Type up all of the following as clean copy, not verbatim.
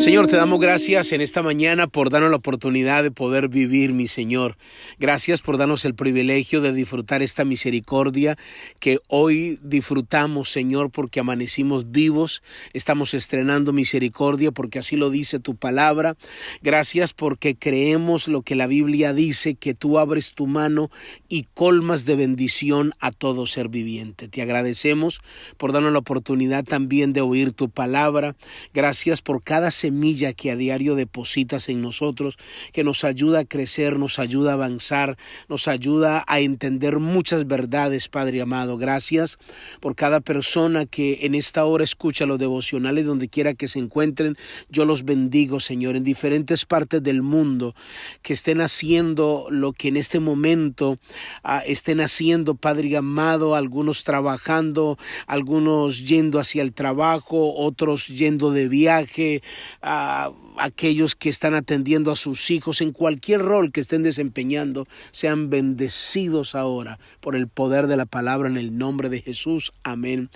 Señor, te damos gracias en esta mañana por darnos la oportunidad de poder vivir, mi Señor. Gracias por darnos el privilegio de disfrutar esta misericordia que hoy disfrutamos, Señor, porque amanecimos vivos. Estamos estrenando misericordia porque así lo dice tu palabra. Gracias porque creemos lo que la Biblia dice, que tú abres tu mano y colmas de bendición a todo ser viviente. Te agradecemos por darnos la oportunidad también de oír tu palabra. Gracias por cada semilla que a diario depositas en nosotros, que nos ayuda a crecer, nos ayuda a avanzar, nos ayuda a entender muchas verdades, Padre amado. Gracias por cada persona que en esta hora escucha los devocionales donde quiera que se encuentren. Yo los bendigo, Señor, en diferentes partes del mundo, que estén haciendo lo que en este momento estén haciendo, Padre amado, algunos trabajando, algunos yendo hacia el trabajo, otros yendo de viaje, aquellos que están atendiendo a sus hijos, en cualquier rol que estén desempeñando, sean bendecidos ahora por el poder de la palabra en el nombre de Jesús. Amén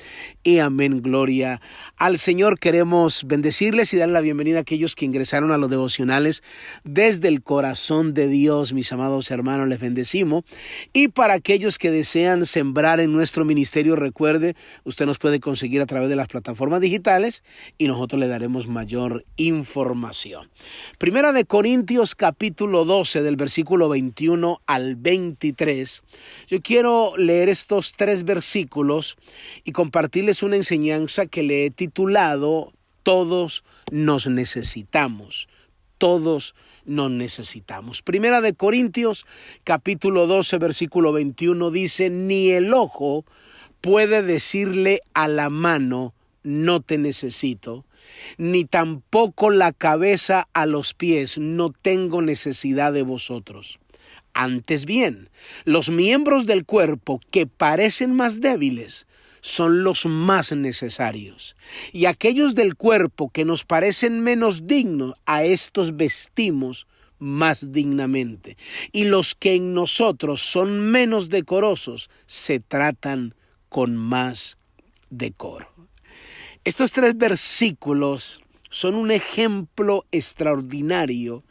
y amén. Gloria al Señor. Queremos bendecirles y dar la bienvenida a aquellos que ingresaron a los devocionales desde el corazón de Dios. Mis amados hermanos, les bendecimos. Y para aquellos que desean sembrar en nuestro ministerio, recuerde, usted nos puede conseguir a través de las plataformas digitales y nosotros le daremos mayor información. Primera de Corintios capítulo 12 del versículo 21 al 23. Yo quiero leer estos 3 versículos y compartirles una enseñanza que le he titulado Todos nos necesitamos. Todos nos necesitamos. Primera de Corintios capítulo 12 versículo 21 dice: ni el ojo puede decirle a la mano, no te necesito, ni tampoco la cabeza a los pies, no tengo necesidad de vosotros. Antes bien, los miembros del cuerpo que parecen más débiles son los más necesarios. Y aquellos del cuerpo que nos parecen menos dignos, a estos vestimos más dignamente. Y los que en nosotros son menos decorosos, se tratan con más decoro. Estos 3 versículos son un ejemplo extraordinario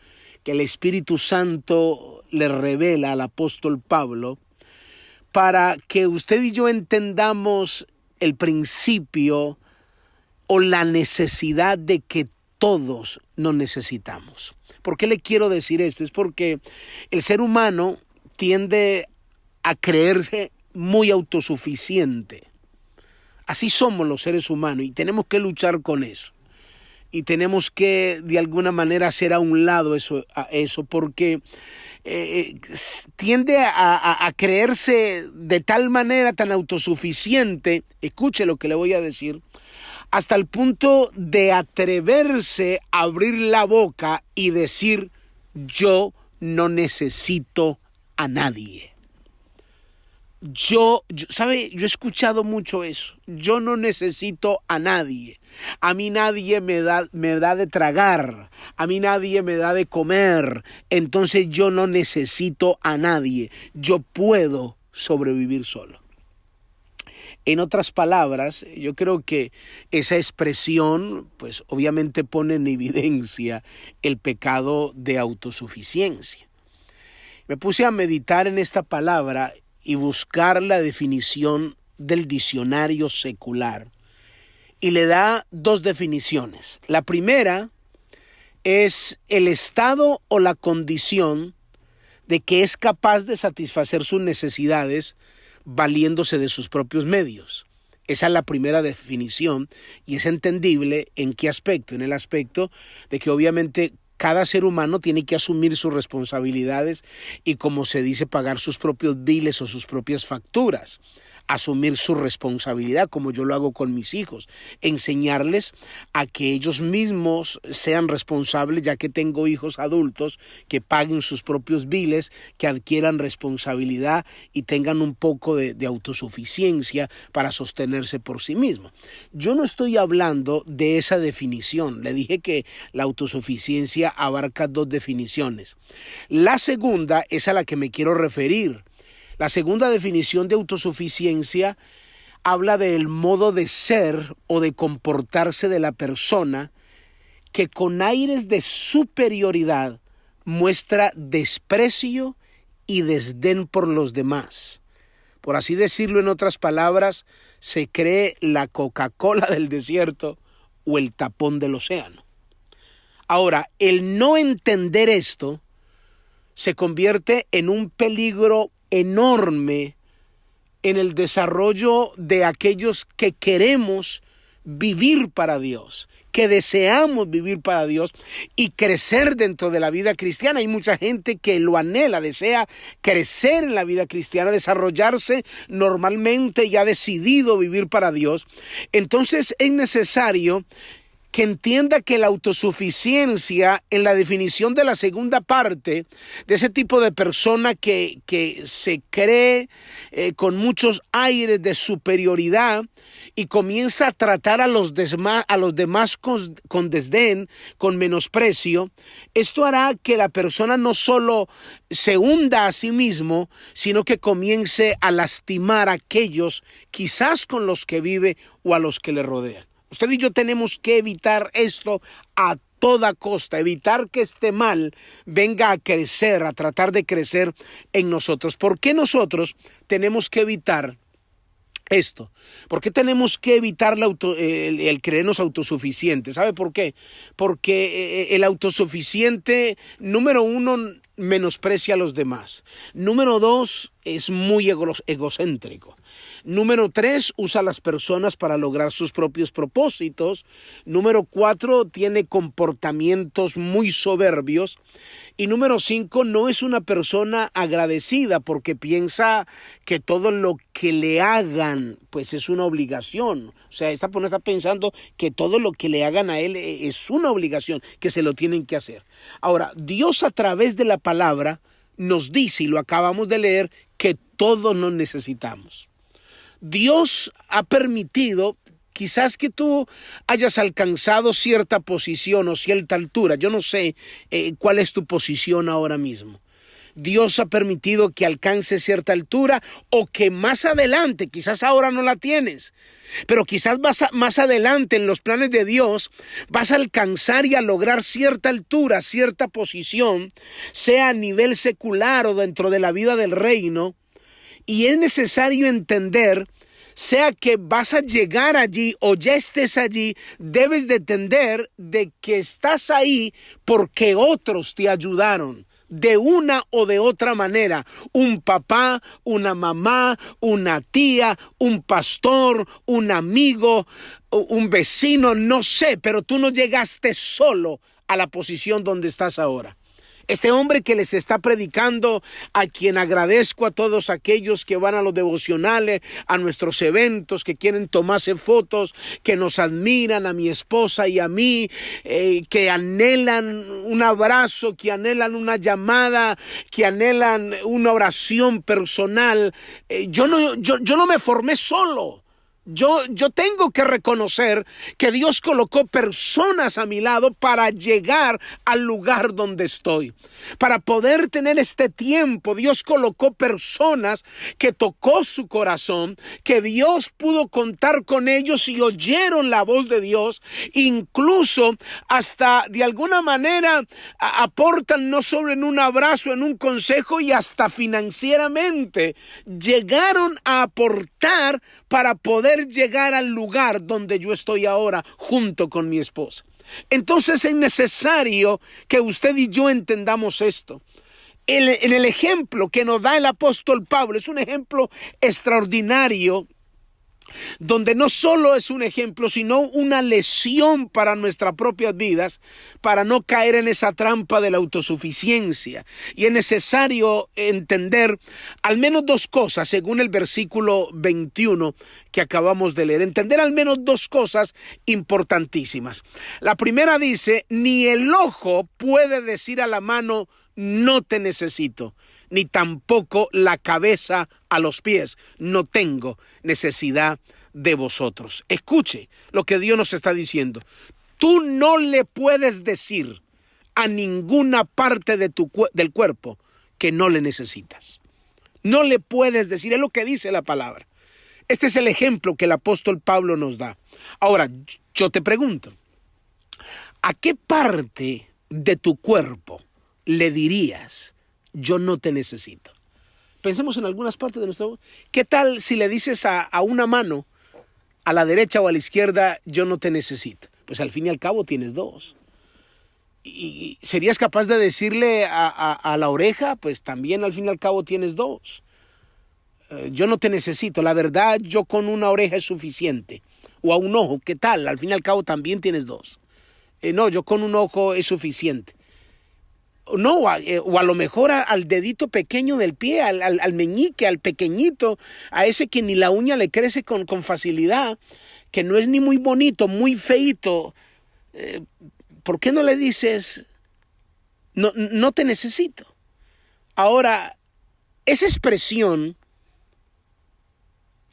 que el Espíritu Santo le revela al apóstol Pablo para que usted y yo entendamos el principio o la necesidad de que todos nos necesitamos. ¿Por qué le quiero decir esto? Es porque el ser humano tiende a creerse muy autosuficiente. Así somos los seres humanos y tenemos que luchar con eso. Y tenemos que de alguna manera hacer a un lado eso porque tiende a creerse de tal manera tan autosuficiente, escuche lo que le voy a decir, hasta el punto de atreverse a abrir la boca y decir: yo no necesito a nadie. Yo he escuchado mucho eso. Yo no necesito a nadie. A mí nadie me da de tragar. A mí nadie me da de comer. Entonces yo no necesito a nadie. Yo puedo sobrevivir solo. En otras palabras, yo creo que esa expresión, pues obviamente pone en evidencia el pecado de autosuficiencia. Me puse a meditar en esta palabra y buscar la definición del diccionario secular. Y le da 2 definiciones. La primera es el estado o la condición de que es capaz de satisfacer sus necesidades valiéndose de sus propios medios. Esa es la primera definición y es entendible en qué aspecto. En el aspecto de que obviamente cada ser humano tiene que asumir sus responsabilidades y, como se dice, pagar sus propios biles o sus propias facturas. Asumir su responsabilidad, como yo lo hago con mis hijos, enseñarles a que ellos mismos sean responsables, ya que tengo hijos adultos, que paguen sus propios biles, que adquieran responsabilidad y tengan un poco de autosuficiencia para sostenerse por sí mismos. Yo no estoy hablando de esa definición. Le dije que la autosuficiencia abarca 2 definiciones. La segunda es a la que me quiero referir. La segunda definición de autosuficiencia habla del modo de ser o de comportarse de la persona que con aires de superioridad muestra desprecio y desdén por los demás. Por así decirlo, en otras palabras, se cree la Coca-Cola del desierto o el tapón del océano. Ahora, el no entender esto se convierte en un peligro enorme en el desarrollo de aquellos que queremos vivir para Dios, que deseamos vivir para Dios y crecer dentro de la vida cristiana. Hay mucha gente que lo anhela, desea crecer en la vida cristiana, desarrollarse normalmente y ha decidido vivir para Dios. Entonces es necesario que entienda que la autosuficiencia, en la definición de la segunda parte, de ese tipo de persona que se cree con muchos aires de superioridad y comienza a tratar a los demás con desdén, con menosprecio, esto hará que la persona no solo se hunda a sí mismo, sino que comience a lastimar a aquellos quizás con los que vive o a los que le rodean. Usted y yo tenemos que evitar esto a toda costa, evitar que este mal venga a crecer, a tratar de crecer en nosotros. ¿Por qué nosotros tenemos que evitar esto? ¿Por qué tenemos que evitar el creernos autosuficientes? ¿Sabe por qué? Porque el autosuficiente, número uno, menosprecia a los demás. Número dos, es muy egocéntrico. Número 3, usa a las personas para lograr sus propios propósitos. Número 4, tiene comportamientos muy soberbios. Y número 5, no es una persona agradecida porque piensa que todo lo que le hagan pues es una obligación. O sea, esta persona está pensando que todo lo que le hagan a él es una obligación, que se lo tienen que hacer. Ahora, Dios a través de la palabra nos dice, y lo acabamos de leer, que todos nos necesitamos. Dios ha permitido quizás que tú hayas alcanzado cierta posición o cierta altura. Yo no sé cuál es tu posición ahora mismo. Dios ha permitido que alcances cierta altura o que más adelante, quizás ahora no la tienes, pero quizás más adelante en los planes de Dios vas a alcanzar y a lograr cierta altura, cierta posición, sea a nivel secular o dentro de la vida del reino. Y es necesario entender, sea que vas a llegar allí o ya estés allí, debes de entender de que estás ahí porque otros te ayudaron. De una o de otra manera, un papá, una mamá, una tía, un pastor, un amigo, un vecino, no sé, pero tú no llegaste solo a la posición donde estás ahora. Este hombre que les está predicando, a quien agradezco a todos aquellos que van a los devocionales, a nuestros eventos, que quieren tomarse fotos, que nos admiran, a mi esposa y a mí, que anhelan un abrazo, que anhelan una llamada, que anhelan una oración personal. Yo no me formé solo. Yo tengo que reconocer que Dios colocó personas a mi lado para llegar al lugar donde estoy. Para poder tener este tiempo, Dios colocó personas que tocó su corazón, que Dios pudo contar con ellos y oyeron la voz de Dios. Incluso hasta de alguna manera aportan no solo en un abrazo, en un consejo y hasta financieramente llegaron a aportar para poder llegar al lugar donde yo estoy ahora junto con mi esposa. Entonces es necesario que usted y yo entendamos esto. En el ejemplo que nos da el apóstol Pablo, es un ejemplo extraordinario, donde no solo es un ejemplo, sino una lección para nuestras propias vidas, para no caer en esa trampa de la autosuficiencia. Y es necesario entender al menos dos cosas, según el versículo 21 que acabamos de leer. Entender al menos dos cosas importantísimas. La primera dice, ni el ojo puede decir a la mano, no te necesito, ni tampoco la cabeza a los pies, no tengo necesidad de vosotros. Escuche lo que Dios nos está diciendo. Tú no le puedes decir a ninguna parte de del cuerpo que no le necesitas. No le puedes decir, es lo que dice la palabra. Este es el ejemplo que el apóstol Pablo nos da. Ahora, yo te pregunto, ¿A qué parte de tu cuerpo le dirías, yo no te necesito? Pensemos en algunas partes de nuestro... ¿Qué tal si le dices a una mano, a la derecha o a la izquierda, yo no te necesito? Pues al fin y al cabo tienes dos. ¿Y serías capaz de decirle a la oreja? Pues también al fin y al cabo tienes dos. Yo no te necesito, la verdad, yo con una oreja es suficiente. O a un ojo, ¿qué tal? Al fin y al cabo también tienes dos. No, yo con un ojo es suficiente. No, o a lo mejor al dedito pequeño del pie, al meñique, al pequeñito, a ese que ni la uña le crece con facilidad, que no es ni muy bonito, muy feito. ¿Por qué no le dices, no te necesito? Ahora, esa expresión,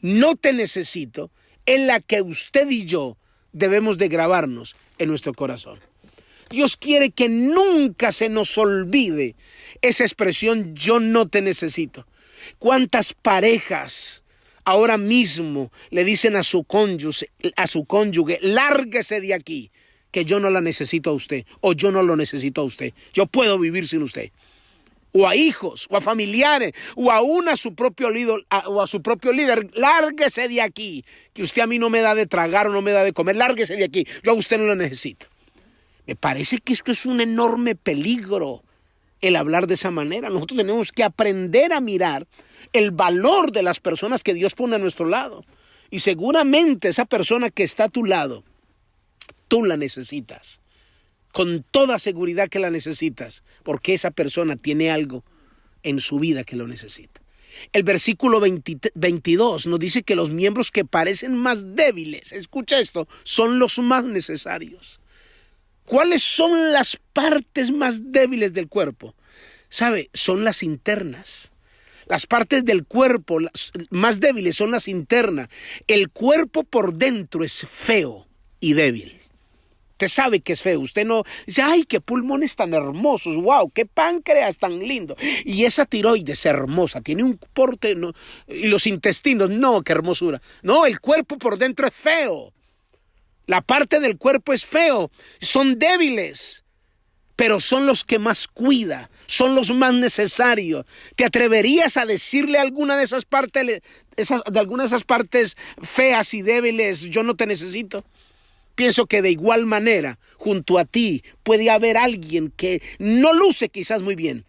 no te necesito, es la que usted y yo debemos de grabarnos en nuestro corazón. Dios quiere que nunca se nos olvide esa expresión, yo no te necesito. ¿Cuántas parejas ahora mismo le dicen a su cónyuge, lárguese de aquí, que yo no la necesito a usted, o yo no lo necesito a usted, yo puedo vivir sin usted? O a hijos, o a familiares, o aún a su propio líder, lárguese de aquí, que usted a mí no me da de tragar o no me da de comer, lárguese de aquí, yo a usted no lo necesito. Me parece que esto es un enorme peligro, el hablar de esa manera. Nosotros tenemos que aprender a mirar el valor de las personas que Dios pone a nuestro lado. Y seguramente esa persona que está a tu lado, tú la necesitas. Con toda seguridad que la necesitas, porque esa persona tiene algo en su vida que lo necesita. El versículo 22 nos dice que los miembros que parecen más débiles, escucha esto, son los más necesarios. ¿Cuáles son las partes más débiles del cuerpo? ¿Sabe? Son las internas. Las partes del cuerpo más débiles son las internas. El cuerpo por dentro es feo y débil. Usted sabe que es feo. Usted no dice, ay, qué pulmones tan hermosos, wow, qué páncreas tan lindo. Y esa tiroides hermosa, tiene un porte, no, y los intestinos, no, qué hermosura. No, el cuerpo por dentro es feo. La parte del cuerpo es feo, son débiles, pero son los que más cuida, son los más necesarios. ¿Te atreverías a decirle a alguna de esas partes, alguna de esas partes feas y débiles, yo no te necesito? Pienso que de igual manera, junto a ti, puede haber alguien que no luce quizás muy bien,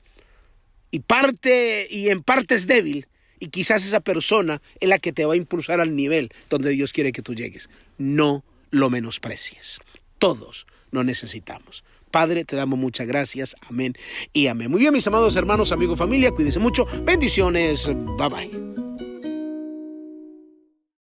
y en parte es débil, y quizás esa persona es la que te va a impulsar al nivel donde Dios quiere que tú llegues. No lo menosprecies. Todos lo necesitamos. Padre, te damos muchas gracias. Amén y amén. Muy bien, mis amados hermanos, amigos, familia, cuídense mucho. Bendiciones. Bye bye.